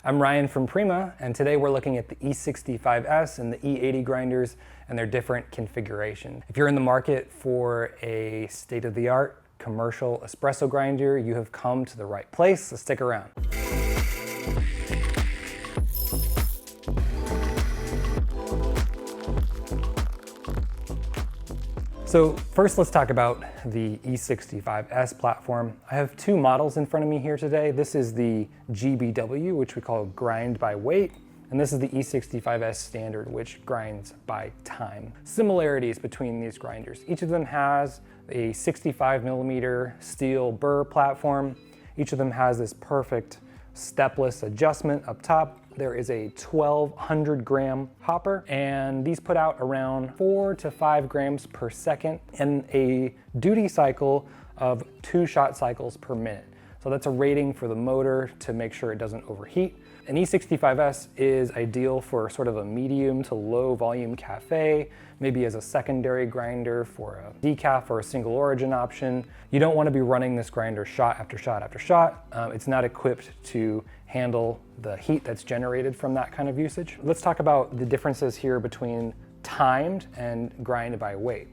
I'm Ryan from Prima, and today we're looking at the E65S and the E80 grinders and their different configuration. If you're in the market for a state-of-the-art commercial espresso grinder, you have come to the right place, so stick around. So first, let's talk about the E65S platform. I have two models in front of me here today. This is the GbW, which we call grind by weight, and this is the E65S standard, which grinds by time. Similarities between these grinders. Each of them has a 65mm steel burr platform. Each of them has this perfect stepless adjustment up top. There is a 1200 gram hopper, and these put out around 4 to 5 grams per second and a duty cycle of 2 shot cycles per minute. So that's a rating for the motor to make sure it doesn't overheat. An E65S is ideal for sort of a medium to low volume cafe, maybe as a secondary grinder for a decaf or a single origin option. You don't want to be running this grinder shot after shot after shot. It's not equipped to handle the heat that's generated from that kind of usage. Let's talk about the differences here between timed and grind by weight.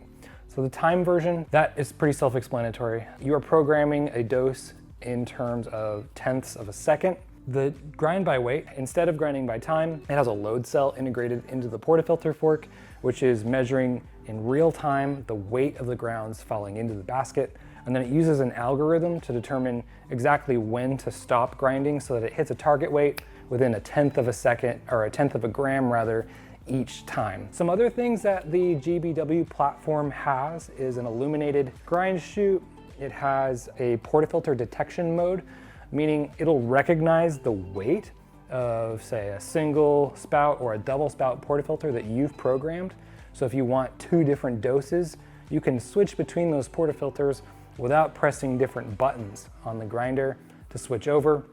So the time version, that is pretty self-explanatory. You are programming a dose in terms of tenths of a second. The grind by weight, instead of grinding by time, it has a load cell integrated into the portafilter fork, which is measuring in real time the weight of the grounds falling into the basket. And then it uses an algorithm to determine exactly when to stop grinding so that it hits a target weight within a tenth of a second, or a tenth of a gram rather, each time. Some other things that the GbW platform has is an illuminated grind chute. It has a portafilter detection mode, meaning it'll recognize the weight of, say, a single spout or a double spout portafilter that you've programmed. So if you want 2 different doses, you can switch between those portafilters without pressing different buttons on the grinder to switch over.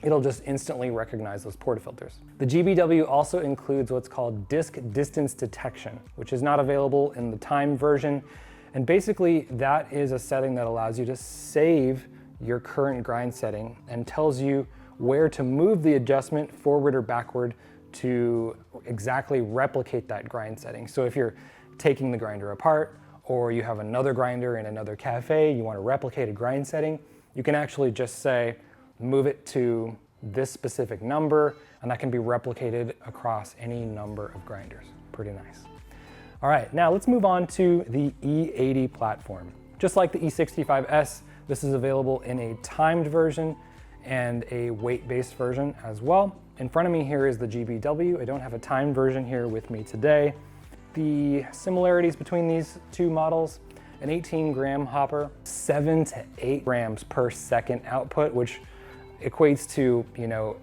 It'll just instantly recognize those portafilters. The GbW also includes what's called disk distance detection, which is not available in the time version. And basically that is a setting that allows you to save your current grind setting and tells you where to move the adjustment forward or backward to exactly replicate that grind setting. So if you're taking the grinder apart, or you have another grinder in another cafe, you want to replicate a grind setting, you can actually just say, move it to this specific number, and that can be replicated across any number of grinders. Pretty nice. All right, now let's move on to the E80 platform. Just like the E65S, this is available in a timed version and a weight-based version as well. In front of me here is the GbW. I don't have a timed version here with me today. The similarities between these two models: an 18 gram hopper, 7 to 8 grams per second output, which equates to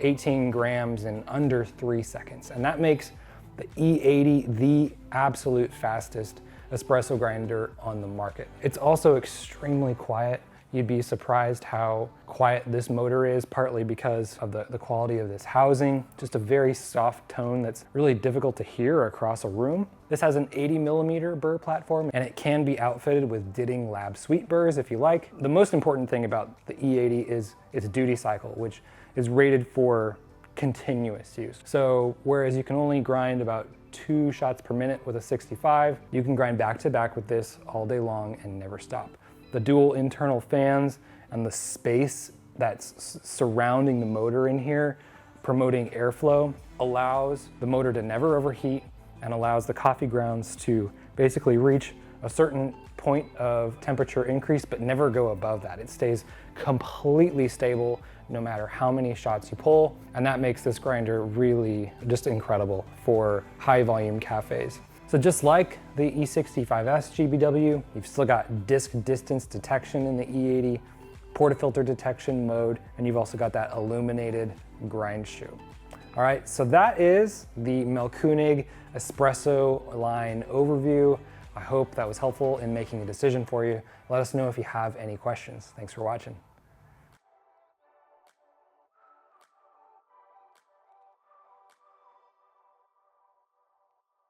18 grams in under 3 seconds. And that makes the E80 the absolute fastest espresso grinder on the market. It's also extremely quiet. You'd be surprised how quiet this motor is, partly because of the quality of this housing. Just a very soft tone that's really difficult to hear across a room. This has an 80mm burr platform, and it can be outfitted with Ditting Lab Sweet burrs if you like. The most important thing about the E80 is its duty cycle, which is rated for continuous use. So whereas you can only grind about 2 shots per minute with a 65, you can grind back to back with this all day long and never stop. The dual internal fans and the space that's surrounding the motor in here, promoting airflow, allows the motor to never overheat and allows the coffee grounds to basically reach a certain point of temperature increase but never go above that. It stays completely stable no matter how many shots you pull, and that makes this grinder really just incredible for high volume cafes. So just like the E65S GbW, you've still got disk distance detection in the E80, portafilter detection mode, and you've also got that illuminated grind chute. All right, so that is the Mahlkonig Espresso line overview. I hope that was helpful in making a decision for you. Let us know if you have any questions. Thanks for watching.